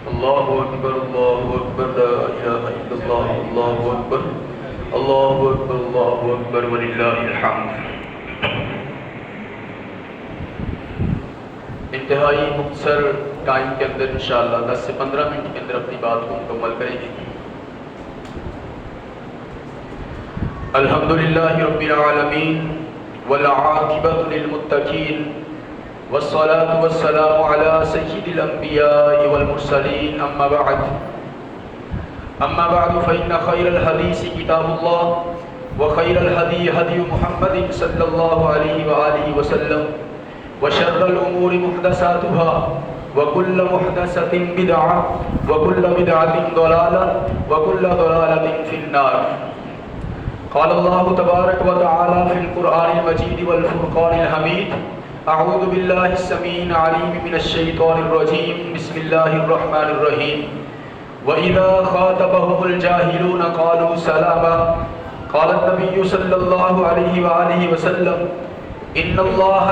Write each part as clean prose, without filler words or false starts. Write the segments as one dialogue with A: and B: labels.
A: اللہ اکبر لا الہ الا اللہ، اللہ اکبر اللہ اکبر اللہ اکبر وللہ الحمد۔ انتہائی مختصر ٹائم کے اندر انشاءاللہ 10 سے 15 منٹ کے اندر اپنی بات کو مکمل کریں گے۔ الحمدللہ رب العالمین والعاقبۃ للمتقین والصلاة والسلام على سید الانبیاء والمرسلین، اما بعد فإن خیر الحدیث کتاب اللہ وخیر الہدی ہدی محمد صلی اللہ علیہ وآلہ وسلم وشر الامور محدثاتها وكل محدثة بدعة وكل بدعة ضلالة وكل ضلالة في النار۔ قال الله تبارك وتعالى في القرآن المجيد والفرقان الحميد: اعوذ باللہ السمیع العلیم من الشیطان الرجیم، بسم اللہ الرحمن الرحیم۔ وَإِذَا خَاطَبَهُمُ الْجَاهِلُونَ قَالُوا سَلَامًا۔ قال النبی صلی اللہ علیہ وآلہ وسلم: ان اللہ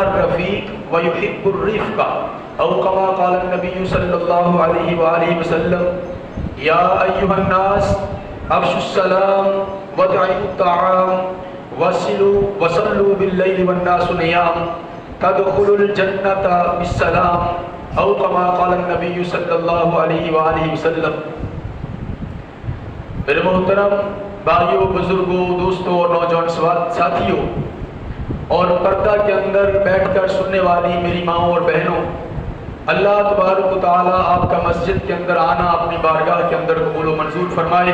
A: الرفیق ویحب الرفق، او کما قال النبی صلی اللہ علیہ وآلہ وسلم: یا ایھا الناس افشوا السلام وادعوا الطعام وصلوا باللیل والناس نیام تدخلوا الجنۃ بالسلام، او کما قال النبی صلی اللہ علیہ وآلہ وسلم۔ میرے محترم بھائیوں، بزرگوں، دوستوں اور نوجوان ساتھیوں اور پردہ کے اندر بیٹھ کر سننے والی میری ماؤں اور بہنوں، اللہ تبارک و تعالی آپ کا مسجد کے اندر آنا اپنی بارگاہ کے اندر قبول و منظور فرمائے۔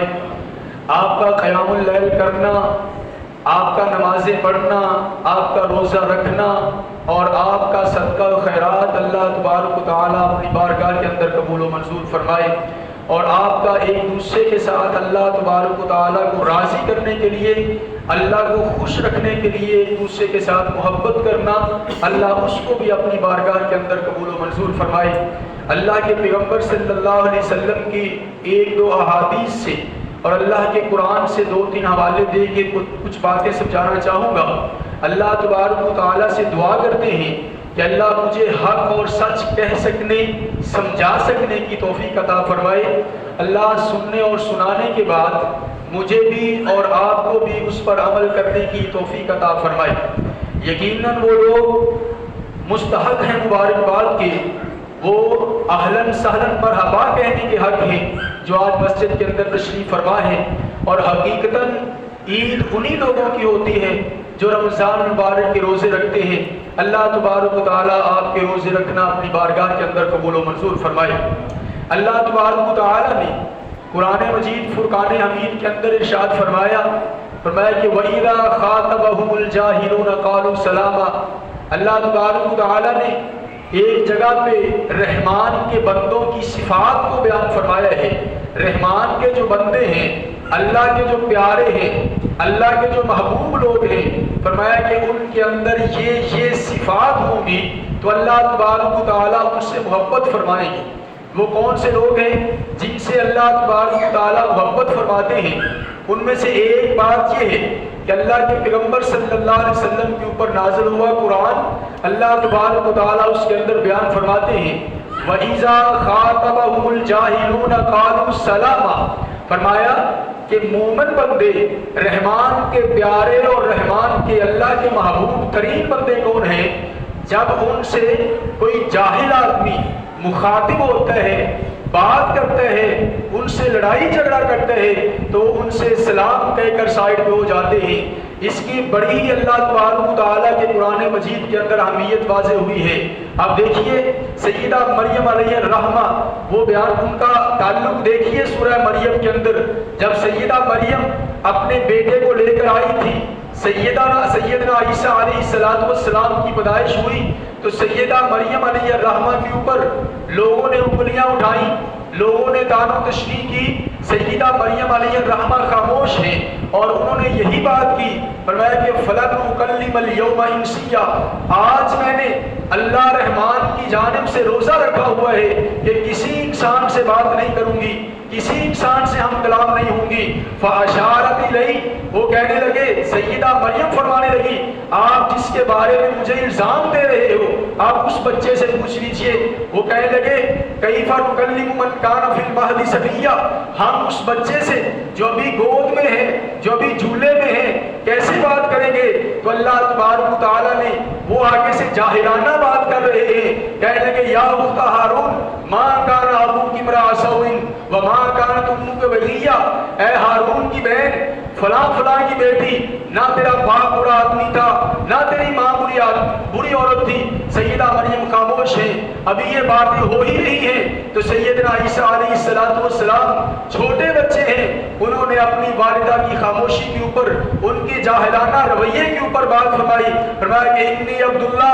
A: آپ کا قیام اللیل کرنا، آپ کا نمازیں پڑھنا، آپ کا روزہ رکھنا اور آپ کا صدقہ و خیرات اللہ تبارک و تعالی اپنی بارگاہ کے اندر قبول و منظور فرمائے، اور آپ کا ایک دوسرے کے ساتھ اللہ تبارک و تعالی کو راضی کرنے کے لیے، اللہ کو خوش رکھنے کے لیے ایک دوسرے کے ساتھ محبت کرنا، اللہ اس کو بھی اپنی بارگاہ کے اندر قبول و منظور فرمائے۔ اللہ کے پیغمبر صلی اللہ علیہ وسلم کی ایک دو احادیث سے اور اللہ کے قرآن سے 2-3 حوالے دے کے کچھ باتیں سمجھانا چاہوں گا۔ اللہ تبارک و تعالیٰ سے دعا کرتے ہیں کہ اللہ مجھے حق اور سچ کہہ سکنے، سمجھا سکنے کی توفیق عطا فرمائے۔ اللہ سننے اور سنانے کے بعد مجھے بھی اور آپ کو بھی اس پر عمل کرنے کی توفیق عطا فرمائے۔ یقیناً وہ لوگ مستحق ہیں مبارکباد کے، وہ اہلاً سہلاً مرحبا کہنے کے حق ہیں جو آج مسجد کے اندر تشریف فرما ہے، اور حقیقتاً عید انہی لوگوں کی ہوتی ہے جو رمضان مبارک کے روزے رکھتے ہیں۔ اللہ تبارک و تعالیٰ آپ کے روزے رکھنا اپنی بارگاہ کے اندر قبول و منظور فرمائے۔ اللہ تبارک و تعالیٰ نے قرآن مجید فرقان حمید کے اندر ارشاد فرمایا کہ وَإِذَا خَاطَبَهُمُ الْجَاهِلُونَ قَالُوا سَلَامًا۔ اللہ تبارک و تعالیٰ نے ایک جگہ پہ رحمان کے بندوں کی صفات کو بیان فرمایا ہے۔ رحمان کے جو بندے ہیں، اللہ کے جو پیارے ہیں، اللہ کے جو محبوب لوگ ہیں، فرمایا کہ ان کے اندر یہ صفات ہوں گی تو اللہ تبارک و تعالیٰ ان سے محبت فرمائیں گے۔ وہ کون سے لوگ ہیں جن سے اللہ تبارک و تعالیٰ محبت فرماتے ہیں؟ ان میں سے ایک بات یہ ہے کہ اللہ کے پیغمبر صلی اللہ علیہ وسلم کے اوپر نازل ہوا قرآن، اللہ تبارک و تعالیٰ اس کے اندر بیان فرماتے ہیں وَإِذَا خَاطَبَهُمُ الْجَاهِلُونَ قَالُوا سَلَامًا۔ فرمایا کہ مومن بندے، رحمان کے پیارے اور رحمان کے اللہ کے محبوب ترین بندے کون ہیں؟ جب ان سے کوئی جاہل آدمی مخاطب ہوتا ہے، بات کرتا ہے، ان سے لڑائی جھگڑا کرتا ہے تو ان سے سلام کہہ کر سائڈ پہ ہو جاتے ہیں۔ اس کی بڑی اللہ تبارک و تعالیٰ کے قرآن مجید کے اندر اہمیت واضح ہوئی ہے۔ اب دیکھیے سیدہ مریم علیہ الرحمہ، وہ بیان ان کا تعلق دیکھیے سورہ مریم کے اندر، جب سیدہ مریم اپنے بیٹے کو لے کر آئی تھی، سیدنا عیسیٰ علیہ السلام کی پیدائش ہوئی تو سیدہ مریم علیہ الرحمہ کے اوپر لوگوں نے انگلیاں اٹھائیں، لوگوں نے دان و تشریح کی۔ سیدہ مریم علیہ الرحمہ خاموش ہیں اور انہوں نے یہی بات کی، فرمایا کہ فَلَنْ أُكَلِّمَ الْيَوْمَ إِنْسِيًّا، آج میں نے اللہ رحمان کی جانب سے روزہ رکھا ہوا ہے کہ کسی انسان سے بات نہیں کروں گی، کسی انسان سے ہم کلام نہیں ہوں گی۔ فَأَشَارَتْ إِلَيْهِ، وہ کہنے لگے، سیدہ مریم فرمانے لگی، آپ جس کے بارے میں مجھے الزام دے رہے ہو آپ اس بچے سے پوچھ لیجئے۔ وہ کہنے لگے کیف نکلم من کان فی المہد صبیا، ہم اس بچے سے جو ابھی گود میں ہے، جو ابھی جھولے میں ہے، کیسے بات کریں گے؟ تو اللہ تبارک و تعالیٰ نے وہ آگے سے جاہلانہ بات کر رہے ہیں، کہنے لگے یا اخت ہارون ما کان ابوک امرأ سوء وما کانت امک بغیہ، اے ہارون کی بہن فلاں فلاں کی بیٹی، نہ تیرا باپ برا آدمی تھا، نہ تیری ماں بری عورت تھی۔ سیدہ مریم خاموش ہیں، ابھی یہ باتیں ہو ہی رہی ہیں تو سیدنا عیسیٰ علیہ السلام چھوٹے بچے ہیں، انہوں نے اپنی والدہ کی خاموشی کے اوپر، ان کے جاہلانہ رویے کے اوپر بات فرمائی۔ فرمایا کہ انی عبداللہ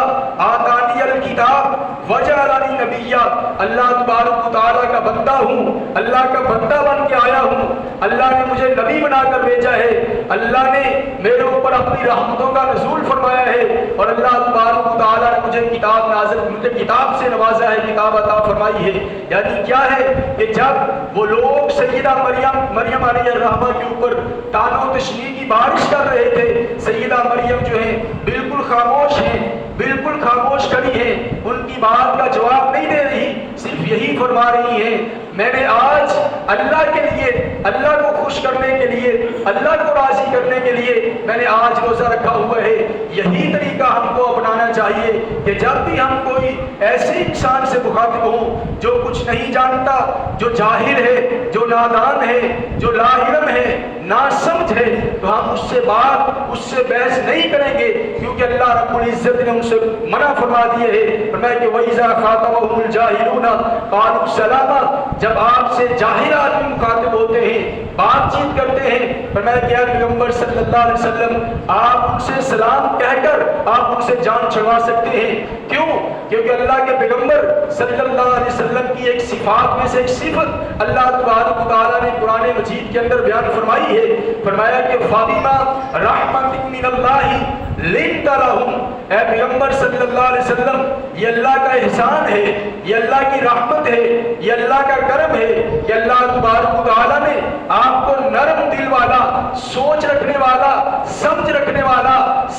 A: آتانی الکتاب وجعلنی نبیہ، اللہ تبارک و تعالیٰ کا بندہ ہوں، اللہ کا بندہ بن کے آیا ہوں، اللہ نے مجھے نبی بنا کر بھیجا ہے، اللہ نے میرے اوپر اپنی رحمتوں کا نزول فرمایا ہے، اور اللہ تبارک و تعالیٰ نے مجھے کتاب سے نوازا ہے، کتاب عطا فرمائی ہے۔ یعنی کیا ہے کہ جب وہ لوگ سیدہ مریم علیہ الرحمہ کے اوپر طعن و تشنیع کی بارش کر رہے تھے، سیدہ مریم جو ہیں بالکل خاموش ہیں، بالکل خاموش کھڑی ہیں، ان کی بات کا جواب نہیں دے رہی، صرف یہی فرما رہی ہیں میں نے آج اللہ کے لیے، اللہ کو خوش کرنے کے لیے، اللہ کو راضی کرنے کے لیے میں نے آج روزہ رکھا ہوا ہے۔ یہی طریقہ ہم کو اپنانا چاہیے کہ جب بھی ہم کوئی ایسے انسان سے مخاطب ہوں جو کچھ نہیں جانتا، جو جاہل ہے، جو نادان ہے، جو لا علم ہے، نا سمجھ ہے، تو ہم اس سے بحث نہیں کریں گے، کیونکہ اللہ رب العزت نے ان سے منع فرما دیے ہے۔ فرمایا کہ وَإِذَا خَاطَبَهُمُ الْجَاهِلُونَ قَالُوا سَلَامًا، جب آپ سے جاہل آدمی مخاطب ہوتے ہیں، بات چیت کرتے ہیں، فرمایا کہ اے پیغمبر صلی اللہ علیہ وسلم آپ ان سے سلام کہہ کر آپ ان سے جان چھڑوا سکتے ہیں۔ کیوں؟ کیونکہ اللہ کے پیغمبر صلی اللہ علیہ وسلم کی ایک صفات میں سے ایک صفت اللہ تبارک و تعالیٰ نے قرآن مجید کے اندر بیان فرمائی ہے۔ فرمایا کہ فاطمہ رحمت من اللہ لنت لہم، اے پیغمبر صلی اللہ علیہ وسلم یہ اللہ کا احسان ہے، یہ اللہ کی رحمت ہے، یہ اللہ کا کرم ہے کہ اللہ تبارک و تعالیٰ نے آپ کو نرم دل والا، سوچ رکھنے والا، سمجھ رکھنے والا،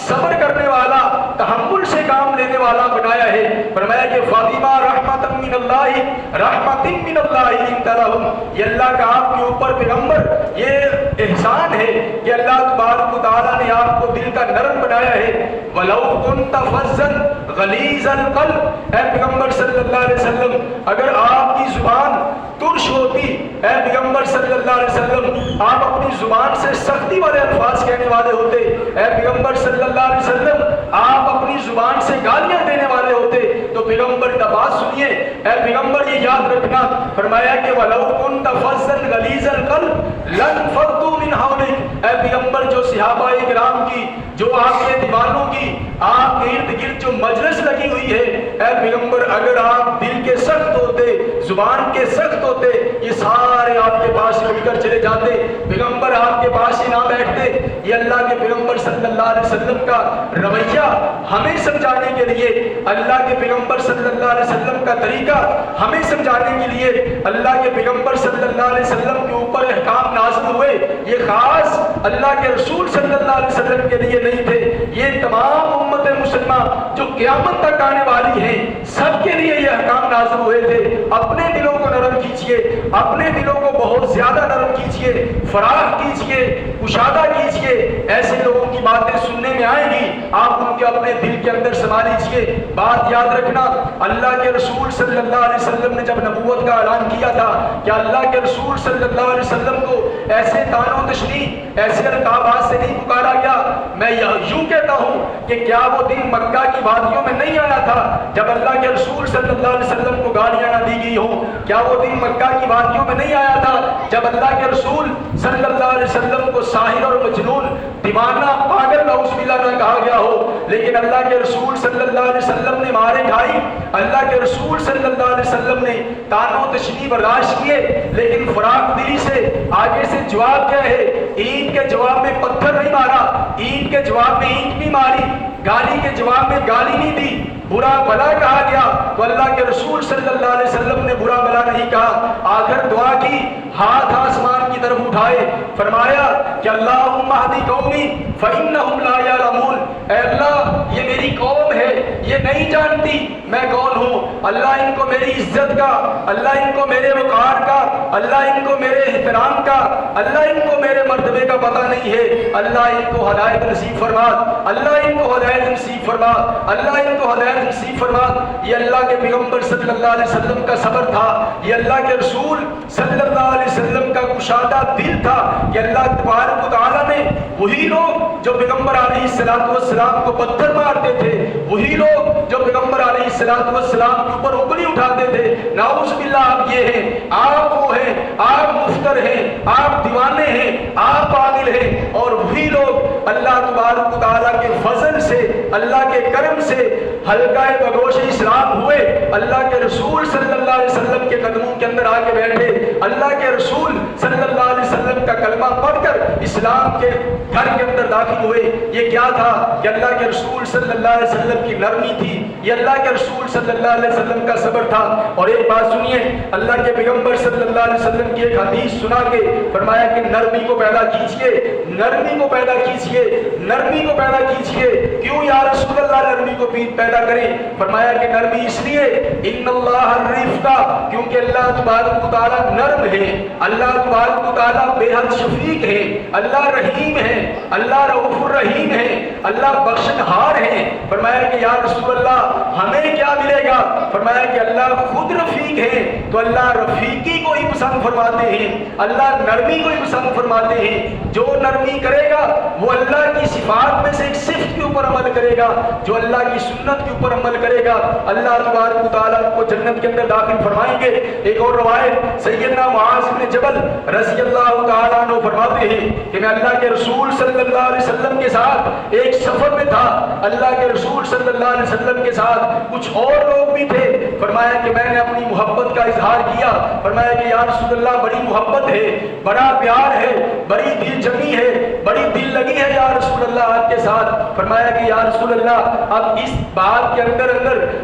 A: صبر کرنے والا، تحمل سے کام لینے والا بنایا ہے۔ فرمایا کہ فاطمہ رحمت من اللہ لنت لہم، یہ اللہ کا آپ کے اوپر پیغمبر یہ احسان ہے کہ اللہ تبارک و تعالیٰ نے آپ کو دل کا نرم بنایا ہے۔ وَلَوْ كُنْتَ فَظًّا غَلِيظَ الْقَلْبِ، اے پیغمبر صلی اللہ علیہ وسلم اگر آپ کی زبان ترش ہوتی، اے پیغمبر صلی اللہ علیہ وسلم آپ اپنی زبان سے سختی والے الفاظ کہنے والے ہوتے، اے پیغمبر صلی اللہ علیہ وسلم آپ اپنی زبان سے گالیاں دینے والے ہوتے، تو پیغمبر کا بات سنیے، اے پیغمبر یہ یاد رکھنا، فرمایا کہ وَلَوْ كُنْتَ فَظًّا غَلِيظَ الْقَلْبِ لَانفَضُّوا مِنْ حَوْلِكَ، اے پیغمبر جو صحابہ کرام کی، جو آپ کے دیوانوں کی، آپ کے ارد گرد جو مجلس لگی ہوئی ہے، اے پیغمبر اگر آپ دل کے سخت ہوتے، زبان کے سخت ہوتے، یہ سارے آپ کے پاس اٹھ کر چلے جاتے، پیغمبر آپ کے پاس ہی نہ بیٹھتے۔ یہ اللہ کے پیغمبر صلی اللہ علیہ وسلم کا رویہ ہمیں سمجھانے کے لیے، اللہ کے پیغمبر صلی اللہ علیہ وسلم کا طریقہ ہمیں سمجھانے کے لیے، اللہ کے پیغمبر صلی اللہ علیہ وسلم کے اوپر احکام نازل ہوئے، یہ خاص اللہ کے رسول صلی اللہ علیہ وسلم کے لیے نہیں تھے، یہ تمام امت مسلمہ جو قیامت تک آنے والی ہیں سب کے لیے یہ احکام نازل ہوئے تھے۔ اپنے دلوں کو نرم کیجئے، اپنے دلوں کو بہت زیادہ نرم کیجئے، فراخ کیجئے، کشادہ کیجئے، ایسے لوگوں کی باتیں سننے میں آئیں گی، آپ ان کے اپنے دل کے اندر سما لیجئے۔ بات یاد رکھنا، اللہ کے رسول صلی اللہ علیہ وسلم نے جب نبوت کا اعلان کیا تھا کہ اللہ کے رسول صلی اللہ علیہ وسلم کو ایسے طعن و تشنیع، ایسے القابات سے نہیں پکارا گیا، میں یوں کہتا ہوں کہ کیا وہ دن مکہ کی وادیوں میں نہیں آیا تھا جب اللہ کے رسول صلی اللہ علیہ وسلم کو گالیاں نہ دی گئی ہوں؟ کیا وہ دن مکہ کی وادیوں میں نہیں آیا تھا جب اللہ کے رسول صلی اللہ علیہ وسلم کو ساحر اور مجنون، دیوانہ، پاگل نعوذ باللہ نہ کہا گیا ہو؟ لیکن اللہ کے رسول صلی اللہ علیہ وسلم نے مارے کھائی، اللہ کے رسول صلی اللہ علیہ وسلم نے طعن و تشنیع برداشت کیے، لیکن فراق دلی سے آگے سے جواب کیا ہے؟ اینٹ کے جواب میں پتھر نہیں مارا، اینٹ کے جواب میں اینٹ نہیں ماری، گالی کے جواب میں گالی نہیں دی، برا بلا کہا گیا تو اللہ کے رسول صلی اللہ علیہ وسلم نے برا بلا نہیں کہا، آخر دعا کی، ہاتھ آسمان کی طرف اٹھائے، فرمایا کہ اللہم اہدی قومی فإنہم لا یعلمون، اے اللہ یہ میری قوم ہے، یہ نہیں جانتی میں کون ہوں، اللہ ان کو میری عزت کا، اللہ ان کو میرے وقار کا، اللہ ان کو میرے احترام کا، اللہ ان کو میرے مرتبے کا پتہ نہیں ہے، اللہ ان کو ہدایت نصیب فرما، اللہ ان کو ہدایت نصیب فرما، اللہ ان کو ہدایت نصیب فرما۔ یہ اللہ کے پیغمبر صلی اللہ علیہ وسلم کا صبر تھا، یہ اللہ کے رسول صلی اللہ علیہ وسلم کا کشادہ دل تھا کہ اللہ تبارک و تعالیٰ نے وہی لوگ جو پیغمبر علیہ السلام کو پتھر مارتے تھے، وہی لوگ جو پیغمبر علیہ السلام کے اوپر انگلی اٹھاتے تھے، نعوذ باللہ آپ یہ ہیں، آپ وہ ہیں، آپ مفتر ہیں، آپ دیوانے ہیں، آپ پاگل ہیں، اور وہی لوگ اللہ تبارک و تعالیٰ کے فضل سے، اللہ کے کرم سے حلقہ بگوش اسلام ہوئے، اللہ کے رسول صلی اللہ علیہ وسلم کے قدموں کے اندر آ کے بیٹھے، اللہ کے رسول صلی اللہ علیہ وسلم کا کلمہ پڑھ کر اسلام کے گھر کے اندر داخل ہوئے۔ یہ کیا تھا کہ اللہ کے رسول صلی اللہ علیہ وسلم کی نرمی تھی، یہ اللہ کے رسول صلی اللہ علیہ وسلم کا صبر تھا۔ اور ایک بات سنیے، اللہ کے پیغمبر صلی اللہ علیہ وسلم کی ایک حدیث سنا کے فرمایا کہ نرمی کو پیدا کیجئے، نرمی کو پیدا کیجئے، نرمی کو پیدا کیجئے۔ کیوں یا رسول اللہ نرمی کو پیدا کریں؟ فرمایا کہ نرمی اس لیے ان اللہ الرفقہ، کیونکہ اللہ تبارک و تعالیٰ نرم ہے، اللہ تبارک و تعالیٰ بے حد شفیق ہے، اللہ رحیم ہے، اللہ رؤوف الرحیم ہے، اللہ بخشنہار ہے۔ فرمایا کہ یا رسول اللہ ہمیں کیا ملے گا؟ فرمایا کہ اللہ خود رفیق ہے، تو اللہ رفیقی کو ہی پسند فرماتے ہیں، اللہ نرمی کو ہی پسند فرماتے ہیں۔ جو نرمی کرے گا وہ اللہ کی صفات میں سے ایک صفت کے اوپر عمل کرے گا، جو اللہ کی سنت کے اوپر عمل کرے گا اللہ تبارک و تعالیٰ کو جنت کے اندر داخل فرمائیں گے۔ ایک اور روایت سیدنا معاذ بن جبل رضی اللہ تعالیٰ عنہ فرماتے ہیں کہ میں اللہ کے رسول صلی اللہ علیہ وسلم کے ساتھ ایک سفر میں تھا، اللہ کے رسول صلی اللہ علیہ وسلم کے ساتھ کچھ اور لوگ بھی تھے۔ فرمایا کہ میں نے اپنی محبت کا اظہار کیا، فرمایا کہ یا رسول اللہ بڑی محبت ہے، بڑا پیار ہے، بڑی دل جمی ہے، بڑی دل لگی ہے یا رسول اللہ آپ کے ساتھ۔ فرمایا کہ یا رسول اللہ اب اس بات کے اندر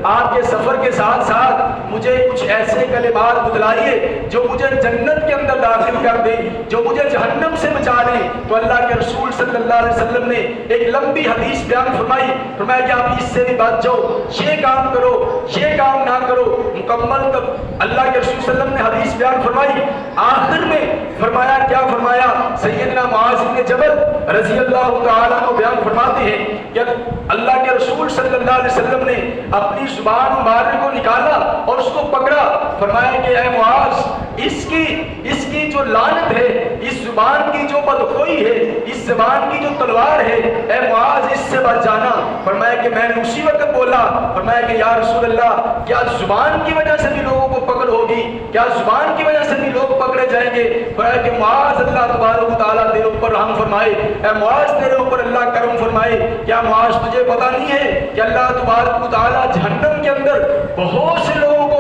A: آپ کے سفر کے ساتھ ساتھ مجھے کچھ ایسے کلمات بتلائیے جو مجھے جنت کے اندر داخل کر دیں، جو مجھے جہنم سے بچا دیں۔ تو اللہ کے رسول صلی اللہ علیہ وسلم نے ایک لمبی حدیث بیان فرمائی، فرمایا کہ آپ اس سے بھی بچ جاؤ، یہ کام کرو، یہ کام نہ کرو۔ مکمل تک اللہ کے رسول صلی اللہ علیہ وسلم نے حدیث بیان فرمائی، آخر میں فرمایا کیا فرمایا؟ سیدنا معاذ بن جبل رضی اللہ تعالیٰ عنہ بیان فرماتے ہیں کہ اللہ کے رسول صلی اللہ علیہ وسلم نے اپنی زبان مبارک کو نکالا اور اس کو پکڑا، فرمایا کہ اے معاذ اس کی جو لعنت ہے، اس زبان کی جو بدخوئی ہے، اس زبان کی جو تلوار ہے، اے معاذ اس سے بچ جانا۔ فرمایا کہ میں نے اسی وقت بولا، فرمایا کہ یا رسول اللہ کیا زبان کی وجہ سے بھی لوگوں کو پکڑ ہوگی؟ کیا زبان کی وجہ سے بھی لوگ پکڑے جائیں گے؟ فرمایا کہ معاذ اللہ تبارک و تعالیٰ تیرے اوپر رحم فرمائے، اے معاذ تیرے اوپر اللہ کرم فرمائے۔ کیا معاذ تجھے پتہ نہیں ہے کہ اللہ تبارک و تعالیٰ جہنم کے اندر بہت سے لوگوں کو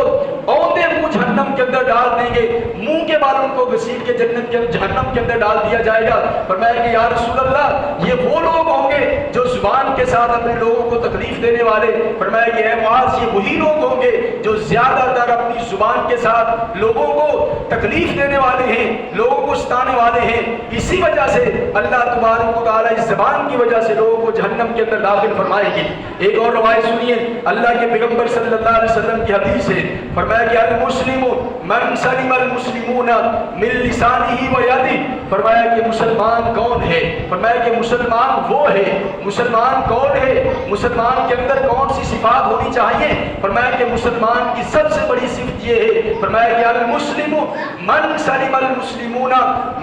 A: اوندے منہ جہنم کے اندر ڈال دیں گے، منہ کے بالوں کو گھسیٹ کے جہنم کے اندر ڈال دیا جائے گا۔ فرمایا کہ یا رسول اللہ یہ وہ لوگ ہوں گے جو زبان کے ساتھ اپنے لوگوں کو تکلیف دینے والے۔ فرمایا کہ اے معاذ یہ وہی لوگ ہوں گے جو زیادہ تر اپنی زبان کے ساتھ لوگوں کو تکلیف دینے والے ہیں، لوگوں کو ستانے والے ہیں۔ اسی وجہ سے اللہ تبارک و تعالیٰ اس زبان کی وجہ سے لوگوں کو جہنم کے اندر داخل فرمائے گی۔ ایک اور روایت سنیے، اللہ کے پیغمبر صلی اللہ علیہ وسلم کی حدیث ہے، فرمایا کہ المسلم من سلم المسلمون من لسانه ویدہ۔ فرمایا کہ مسلمان کون ہے؟ فرمایا کہ مسلمان وہ ہے، مسلمان کون ہے؟ مسلمان کے اندر کون سی صفات ہونی چاہیے؟ فرمایا کہ مسلمان کی سب سے بڑی صفت یہ ہے، فرمایا کہ المسلم من سلم المسلمون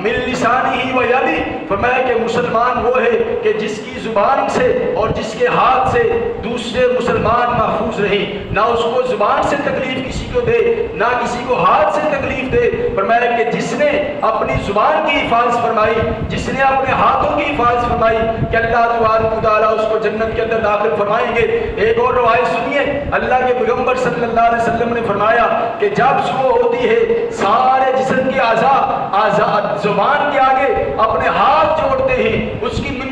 A: من لسانه ویدہ۔ فرمایا کہ مسلمان وہ ہے کہ جس کی زبان سے اور جس کے ہاتھ سے دوسرے مسلمان محفوظ رہے، نہ اس کو زبان سے تکلیف کسی کو دے، نہ کسی کو ہاتھ سے تکلیف دے۔ فرمایا کہ جس نے اپنی زبان کی حفاظت فرمائی، جس نے اپنے ہاتھوں کی حفاظت فرمائی کہ اللہ تبارک و تعالیٰ اس کو جنت کے اندر داخل فرمائیں گے۔ ایک اور روایت سنیے، اللہ کے پیغمبر صلی اللہ علیہ وسلم نے فرمایا کہ جب صبح ہوتی ہے سارے جسم کے اعضاء زبان کے آگے اپنے ہاتھ جوڑتے ہیں، اس کی